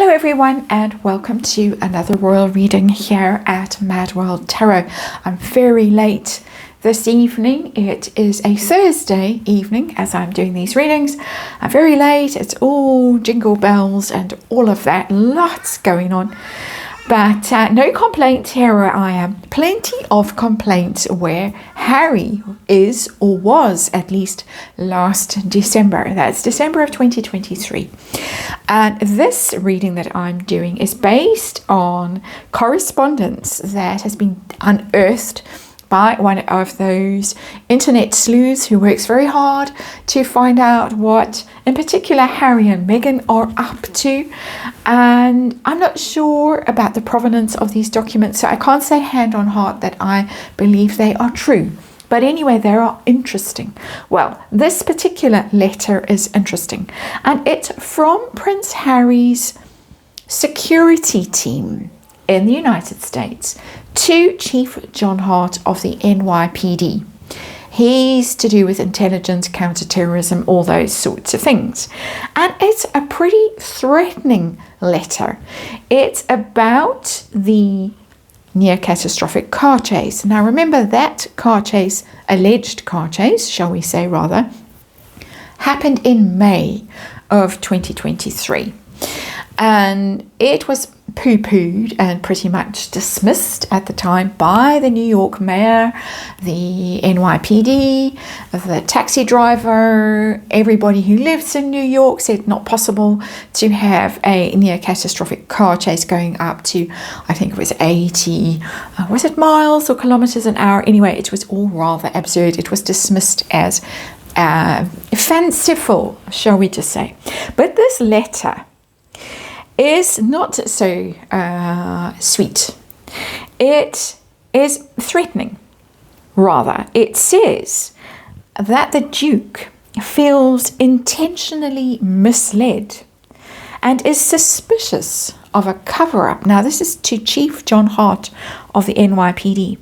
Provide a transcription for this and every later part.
Hello everyone and welcome to another royal reading here at Mad World Tarot. I'm very late this evening. It is a Thursday evening as I'm doing these readings. I'm very late. It's all jingle bells and all of that. Lots going on. But no complaints here where I am. Plenty of complaints where Harry is or was at least last December. That's December of 2023. And this reading that I'm doing is based on correspondence that has been unearthed by one of those internet sleuths who works very hard to find out what in particular Harry and Meghan are up to. And I'm not sure about the provenance of these documents, so I can't say hand on heart that I believe they are true. But anyway, they are interesting. Well, this particular letter is interesting, and it's from Prince Harry's security team in the United States to Chief John Hart of the NYPD. He's to do with intelligence, counterterrorism, all those sorts of things. And it's a pretty threatening letter. It's about the near catastrophic car chase. Now remember that car chase, alleged car chase, shall we say rather, happened in May of 2023. And it was poo-pooed and pretty much dismissed at the time by the New York mayor, the NYPD, the taxi driver, everybody who lives in New York said not possible to have a near catastrophic car chase going up to, I think it was 80, was it miles or kilometers an hour? Anyway, it was all rather absurd. It was dismissed as fanciful, shall we just say. But this letter is not so sweet. It is threatening, rather. It says that the Duke feels intentionally misled and is suspicious of a cover-up. Now, this is to Chief John Hart of the NYPD.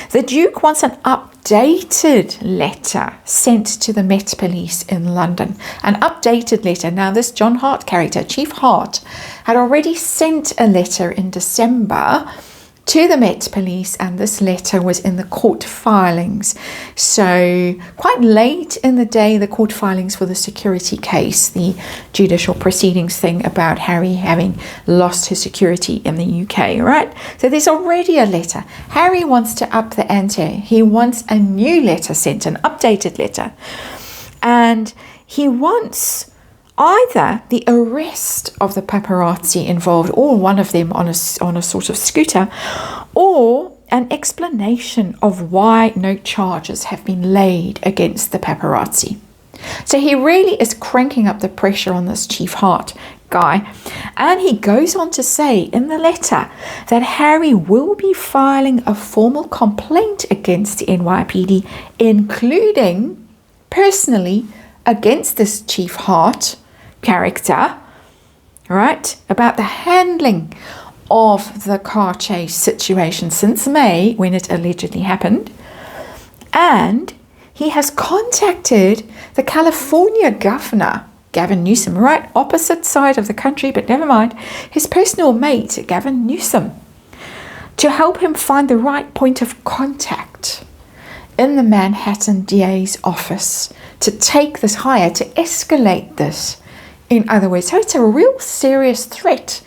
The Duke wants an updated letter sent to the Met Police in London. An updated letter. Now, this John Hart character, Chief Hart, had already sent a letter in December to the Met Police, and this letter was in the court filings. So quite late in the day, the court filings for the security case, the judicial proceedings thing about Harry having lost his security in the UK, right? So there's already a letter. Harry wants to up the ante. He wants a new letter sent, an updated letter. And he wants either the arrest of the paparazzi involved, or one of them on a sort of scooter, or an explanation of why no charges have been laid against the paparazzi. So he really is cranking up the pressure on this Chief Hart guy. And he goes on to say in the letter that Harry will be filing a formal complaint against the NYPD, including personally against this Chief Hart character, right, about the handling of the car chase situation since May, when it allegedly happened. And he has contacted the California governor, Gavin Newsom, right opposite side of the country, but never mind, his personal mate, Gavin Newsom, to help him find the right point of contact in the Manhattan DA's office to take this higher, to escalate this. In other words, so it's a real serious threat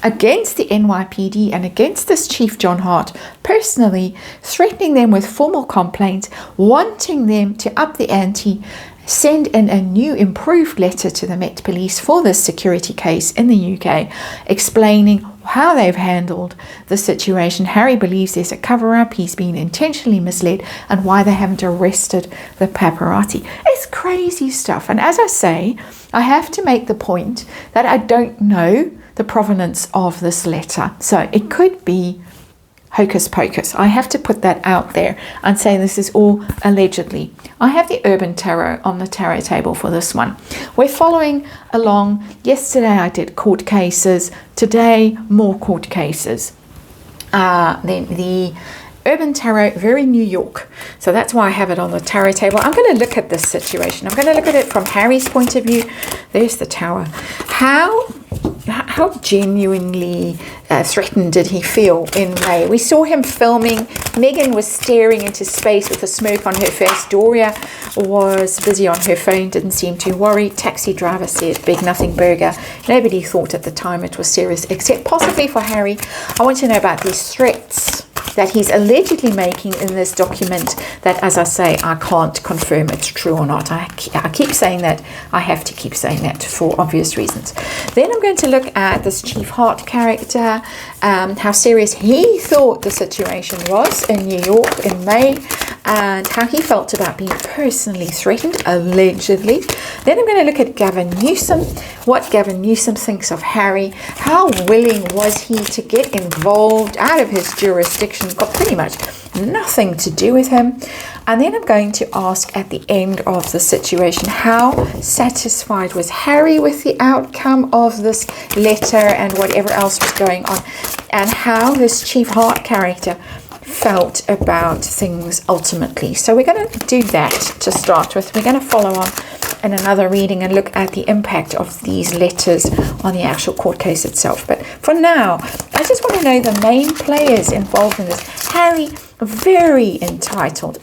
against the NYPD and against this Chief John Hart, personally threatening them with formal complaints, wanting them to up the ante, send in a new improved letter to the Met Police for this security case in the UK, explaining how they've handled the situation. Harry believes there's a cover-up, he's been intentionally misled, and why they haven't arrested the paparazzi. It's crazy stuff. And as I say, I have to make the point that I don't know the provenance of this letter. So it could be hocus pocus. I have to put that out there and say this is all allegedly. I have the Urban Tarot on the tarot table for this one. We're following along. Yesterday I did court cases. Today, more court cases. Then the Urban Tarot, very New York. So that's why I have it on the tarot table. I'm going to look at this situation. I'm going to look at it from Harry's point of view. There's the Tower. How how genuinely threatened did he feel in May? We saw him filming. Meghan was staring into space with a smirk on her face. Doria was busy on her phone, didn't seem too worried. Taxi driver said, big nothing burger. Nobody thought at the time it was serious, except possibly for Harry. I want to know about these threats that he's allegedly making in this document that, as I say, I can't confirm it's true or not. I keep saying that. I have to keep saying that for obvious reasons. Then I'm going to look at this Chief Hart character, how serious he thought the situation was in New York in May, and how he felt about being personally threatened, allegedly. Then I'm going to look at Gavin Newsom, what Gavin Newsom thinks of Harry, how willing was he to get involved out of his jurisdiction, got pretty much nothing to do with him. And then I'm going to ask at the end of the situation, how satisfied was Harry with the outcome of this letter and whatever else was going on, and how this Chief Hart character felt about things ultimately. So we're going to do that to start with. We're going to follow on in another reading and look at the impact of these letters on the actual court case itself. But for now, I just want to know the main players involved in this. Harry, very entitled.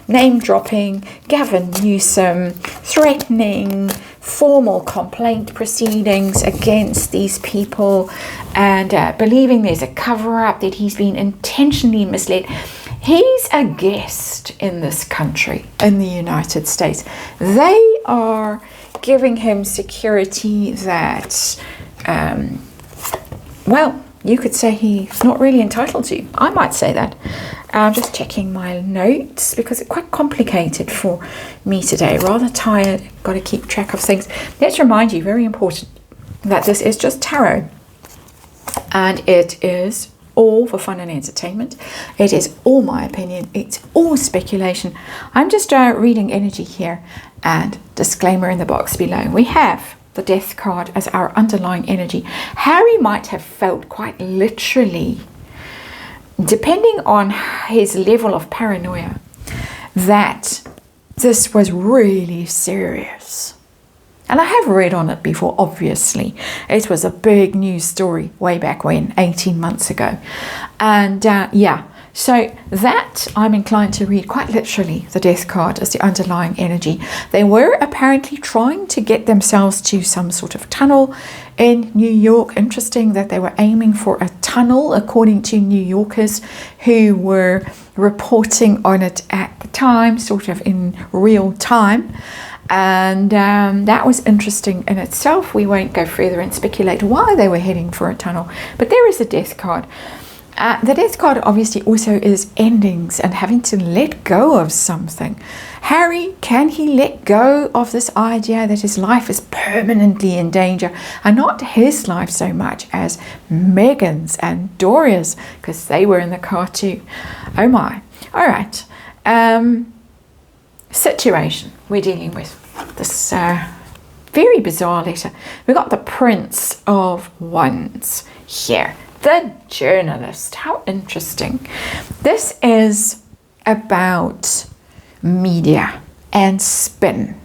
Name dropping, Gavin Newsom, threatening, formal complaint proceedings against these people, and believing there's a cover-up, that he's been intentionally misled. He's a guest in this country, in the United States. They are giving him security that, well, you could say he's not really entitled to. I might say that. I'm just checking my notes because it's quite complicated for me today. Rather tired, got to keep track of things. Let's remind you, very important, that this is just tarot. And it is all for fun and entertainment. It is all my opinion. It's all speculation. I'm just reading energy here, and disclaimer in the box below. We have the Death card as our underlying energy. Harry might have felt quite literally, depending on his level of paranoia, that this was really serious. And I have read on it before, obviously. It was a big news story way back when, 18 months ago. And yeah, so that I'm inclined to read quite literally, the Death card as the underlying energy. They were apparently trying to get themselves to some sort of tunnel in New York. Interesting that they were aiming for a tunnel, according to New Yorkers who were reporting on it at the time, sort of in real time. And that was interesting in itself. We won't go further and speculate why they were heading for a tunnel. But there is a Death card. The Death card obviously also is endings and having to let go of something. Harry, can he let go of this idea that his life is permanently in danger? And not his life so much as Meghan's and Doria's, because they were in the car too. Oh my. All right. Situation we're dealing with. This very bizarre letter. We got the Prince of Wands here. The journalist. How interesting. This is about media and spin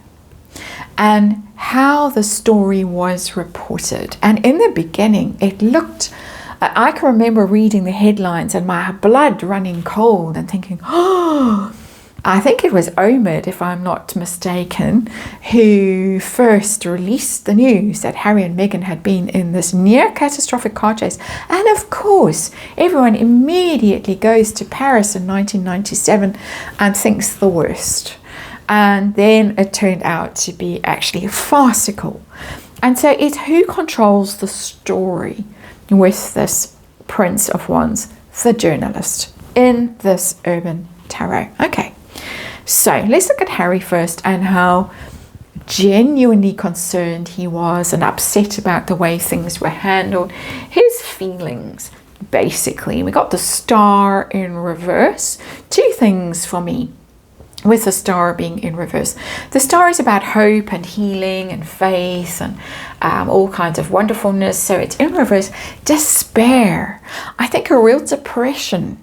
and how the story was reported. And in the beginning, it looked, I can remember reading the headlines and my blood running cold and thinking, oh, I think it was Omid, if I'm not mistaken, who first released the news that Harry and Meghan had been in this near catastrophic car chase. And of course, everyone immediately goes to Paris in 1997 and thinks the worst. And then it turned out to be actually farcical. And so it's who controls the story with this Prince of Wands, the journalist, in this Urban Tarot. Okay. So let's look at Harry first and how genuinely concerned he was and upset about the way things were handled. His feelings, basically. We got the Star in reverse. Two things for me with the Star being in reverse. The Star is about hope and healing and faith and all kinds of wonderfulness. So it's in reverse. Despair. I think a real depression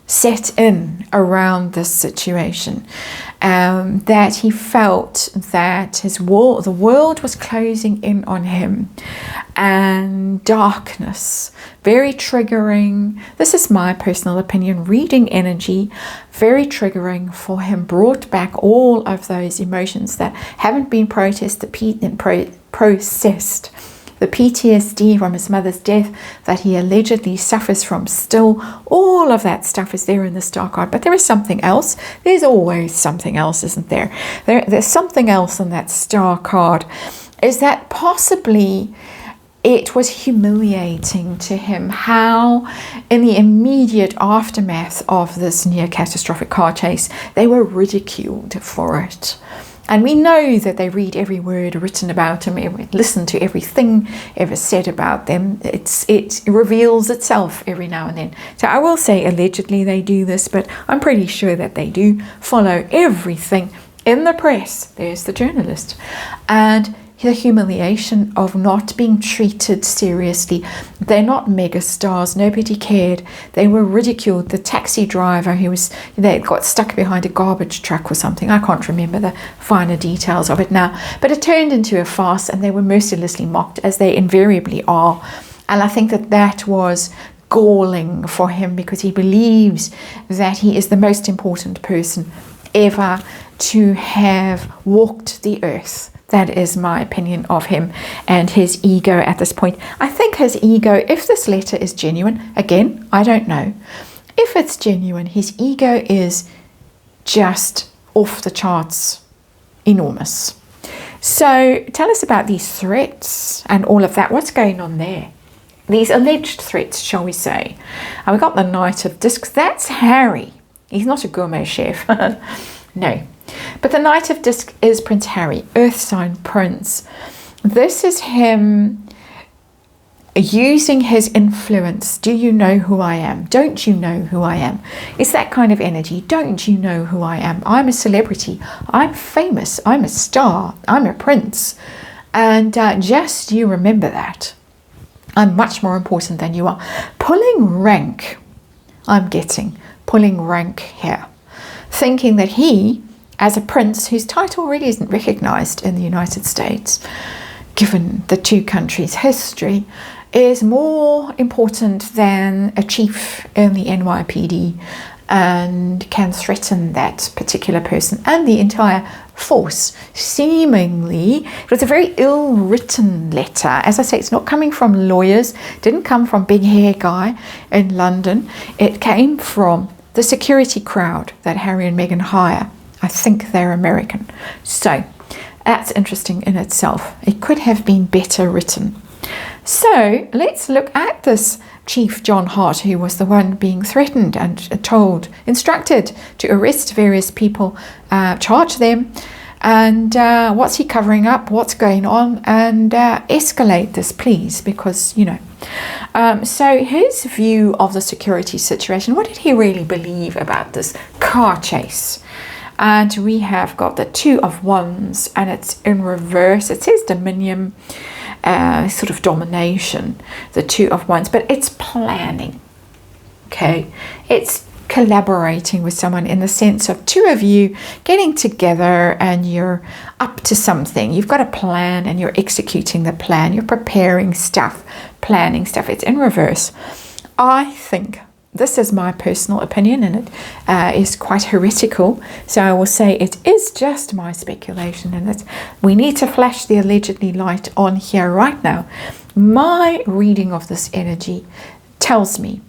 set in around this situation, that he felt that the world was closing in on him, and darkness, very triggering. This is my personal opinion, reading energy, very triggering for him, brought back all of those emotions that haven't been processed, the PTSD from his mother's death that he allegedly suffers from still. All of that stuff is there in the star card. But there is something else. There's always something else, isn't there? There's something else in that star card. Is that possibly it was humiliating to him how in the immediate aftermath of this near catastrophic car chase, they were ridiculed for it. And we know that they read every word written about him, listen to everything ever said about them. It reveals itself every now and then. So I will say allegedly they do this, but I'm pretty sure that they do follow everything in the press. There's the journalist. And the humiliation of not being treated seriously. They're not mega stars. Nobody cared. They were ridiculed. The taxi driver they got stuck behind a garbage truck or something. I can't remember the finer details of it now. But it turned into a farce, and they were mercilessly mocked, as they invariably are. And I think that was galling for him, because he believes that he is the most important person ever to have walked the earth. That is my opinion of him and his ego at this point. I think his ego, if this letter is genuine, again, I don't know. If it's genuine, his ego is just off the charts, enormous. So tell us about these threats and all of that. What's going on there? These alleged threats, shall we say. And we got the Knight of Discs. That's Harry. He's not a gourmet chef. No. But the Knight of Discs is Prince Harry, Earth sign prince. This is him using his influence. Do you know who I am? Don't you know who I am? It's that kind of energy. Don't you know who I am? I'm a celebrity. I'm famous. I'm a star. I'm a prince. And just you remember that. I'm much more important than you are. Pulling rank, I'm getting. Pulling rank here. Thinking that he, as a prince whose title really isn't recognized in the United States, given the two countries' history, is more important than a chief in the NYPD and can threaten that particular person and the entire force. Seemingly, it was a very ill-written letter. As I say, it's not coming from lawyers, didn't come from big hair guy in London. It came from the security crowd that Harry and Meghan hire. I think they're American. So that's interesting in itself. It could have been better written. So let's look at this Chief John Hart, who was the one being threatened and instructed to arrest various people, charge them, and what's he covering up, what's going on, and escalate this, please, because, so his view of the security situation, what did he really believe about this car chase? And we have got the Two of Wands, and it's in reverse. It says dominion, sort of domination, the Two of Wands, but it's planning, okay? It's collaborating with someone in the sense of two of you getting together and you're up to something. You've got a plan and you're executing the plan. You're preparing stuff, planning stuff. It's in reverse. I think, this is my personal opinion, and it is quite heretical, so I will say it is just my speculation, and that we need to flash the allegedly light on here right now. My reading of this energy tells me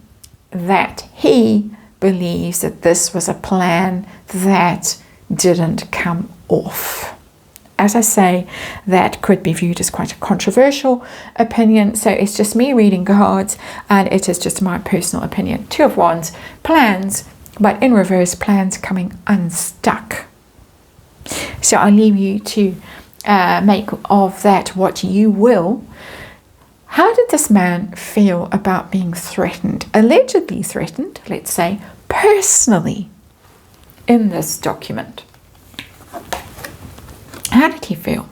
that he believes that this was a plan that didn't come off. As I say, that could be viewed as quite a controversial opinion, so it's just me reading cards, and it is just my personal opinion. Two of Wands, plans, but in reverse, plans coming unstuck. So I'll leave you to make of that what you will. How did this man feel about being threatened, allegedly threatened, let's say, personally, in this document? How did he feel?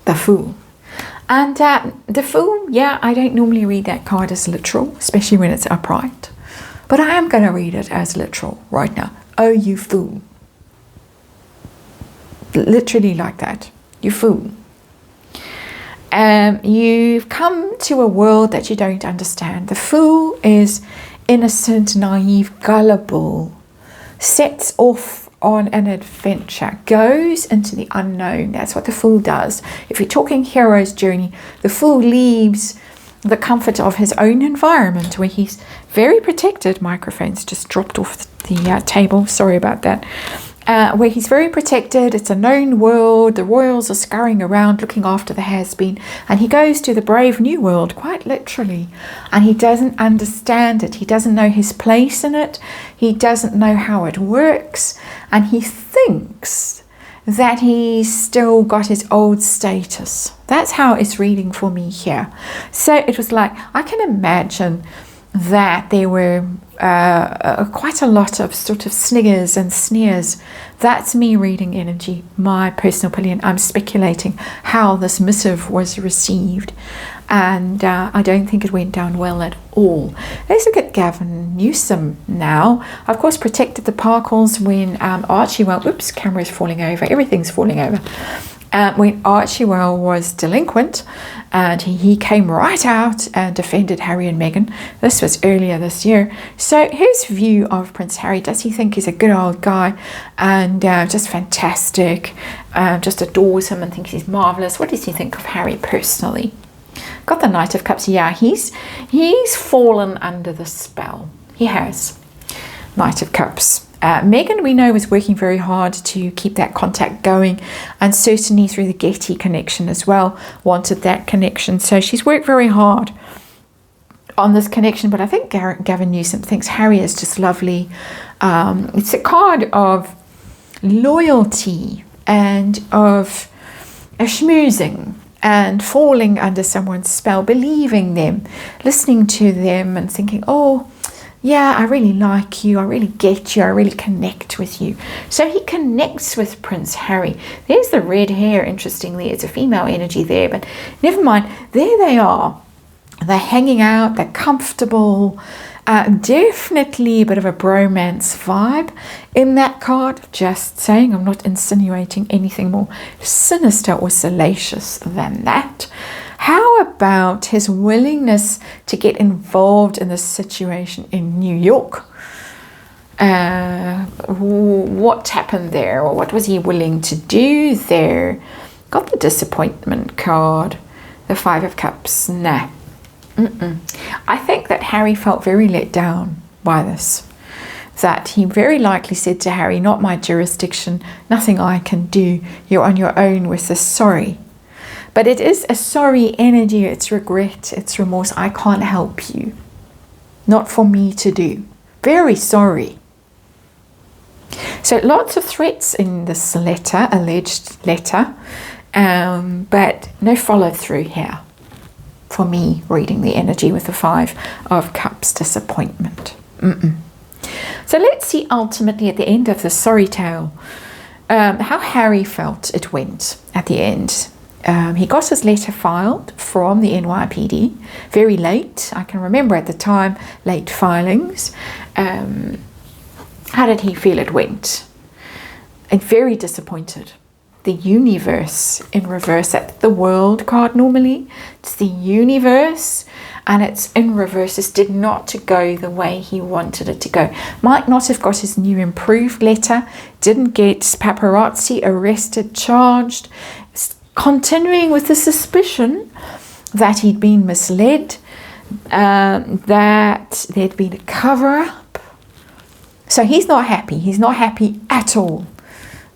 The Fool. And the Fool, yeah, I don't normally read that card as literal, especially when it's upright. But I am going to read it as literal right now. Oh, you fool. Literally like that. You fool. You've come to a world that you don't understand. The fool is innocent, naive, gullible, sets off on an adventure, goes into the unknown. That's what the fool does. If you're talking hero's journey, the fool leaves the comfort of his own environment where he's very protected. Microphone's just dropped off the table. Sorry about that. Where he's very protected. It's a known world. The royals are scurrying around looking after the has-been, and he goes to the brave new world, quite literally, and he doesn't understand it. He doesn't know his place in it. He doesn't know how it works, and he thinks that he's still got his old status. That's how it's reading for me here. So it was like, I can imagine that there were quite a lot of sort of sniggers and sneers. That's me reading energy, my personal opinion. I'm speculating how this missive was received, and I don't think it went down well at all. Let's look at Gavin Newsom now. Of course, protected the Parkles when Archie, well, oops, camera's falling over, everything's falling over. When Archie was delinquent, and he came right out and defended Harry and Meghan. This was earlier this year. So his view of Prince Harry, does he think he's a good old guy and just fantastic, just adores him and thinks he's marvellous? What does he think of Harry personally? Got the Knight of Cups. Yeah, he's fallen under the spell. He has. Knight of Cups. Meghan, we know, was working very hard to keep that contact going, and certainly through the Getty connection as well, wanted that connection. So she's worked very hard on this connection, but I think Gavin Newsom thinks Harry is just lovely. It's a card of loyalty and of schmoozing and falling under someone's spell, believing them, listening to them and thinking, oh, yeah, I really like you, I really get you, I really connect with you. So he connects with Prince Harry. There's the red hair, interestingly. It's a female energy there, but never mind. There they are. They're hanging out, they're comfortable. Definitely a bit of a bromance vibe in that card. Just saying, I'm not insinuating anything more sinister or salacious than that. How about his willingness to get involved in this situation in New York? What happened there, or what was he willing to do there? Got the disappointment card, the Five of Cups. Nah. I think that Harry felt very let down by this. That he very likely said to Harry, not my jurisdiction, nothing I can do, you're on your own with this, sorry. But it is a sorry energy, it's regret, it's remorse. I can't help you. Not for me to do. Very sorry. So lots of threats in this letter, alleged letter, but no follow through here. For me, reading the energy with the Five of Cups, disappointment. So let's see ultimately at the end of the sorry tale how Harry felt it went at the end. He got his letter filed from the NYPD very late. I can remember at the time, late filings. How did he feel it went? And very disappointed. The universe in reverse. That's the world card normally. It's the universe and it's in reverse. This did not go the way he wanted it to go. Might not have got his new improved letter. Didn't get paparazzi arrested, charged. Continuing with the suspicion that he'd been misled, that there'd been a cover-up. So he's not happy. He's not happy at all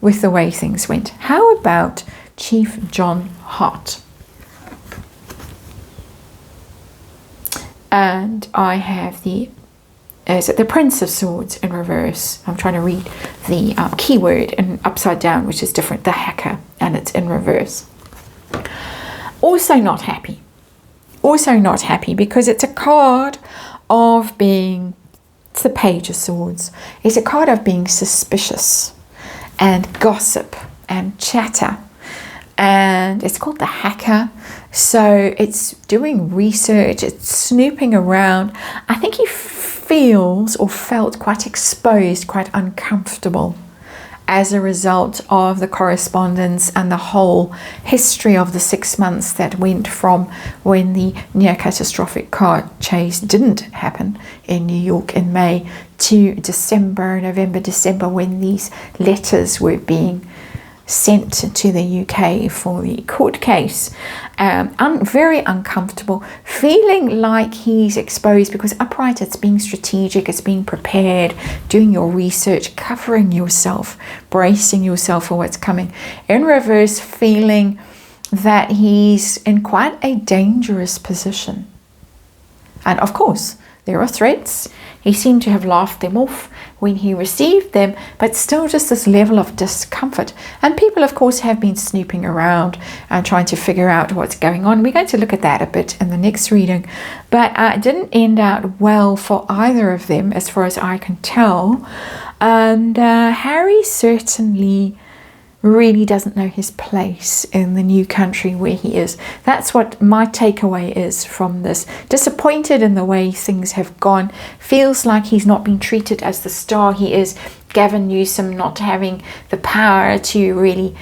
with the way things went. How about Chief John Hart? And I have the Prince of Swords in reverse. I'm trying to read the keyword in upside down, which is different, the hacker, and it's in reverse. Also not happy. Also not happy because it's a card of being, it's the Page of Swords. It's a card of being suspicious and gossip and chatter. And it's called the hacker. So it's doing research, it's snooping around. I think he feels or felt quite exposed, quite uncomfortable as a result of the correspondence and the whole history of the 6 months that went from when the near catastrophic car chase didn't happen in New York in May to December, November, December, when these letters were being sent to the UK for the court case. Very uncomfortable, feeling like he's exposed, because upright, it's being strategic, it's being prepared, doing your research, covering yourself, bracing yourself for what's coming. In reverse, feeling that he's in quite a dangerous position. And of course, there are threats. He seemed to have laughed them off when he received them, but still just this level of discomfort. And people, of course, have been snooping around and trying to figure out what's going on. We're going to look at that a bit in the next reading. But it didn't end out well for either of them, as far as I can tell. And Harry certainly really doesn't know his place in the new country where he is. That's what my takeaway is from this. Disappointed in the way things have gone. Feels like he's not been treated as the star he is. Gavin Newsom not having the power to really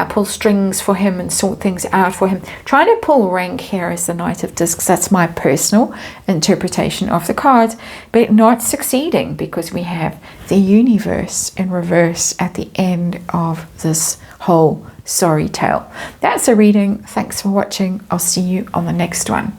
pull strings for him and sort things out for him. Trying to pull rank here as the Knight of Discs. That's my personal interpretation of the cards, but not succeeding because we have the universe in reverse at the end of this whole sorry tale. That's a reading. Thanks for watching. I'll see you on the next one.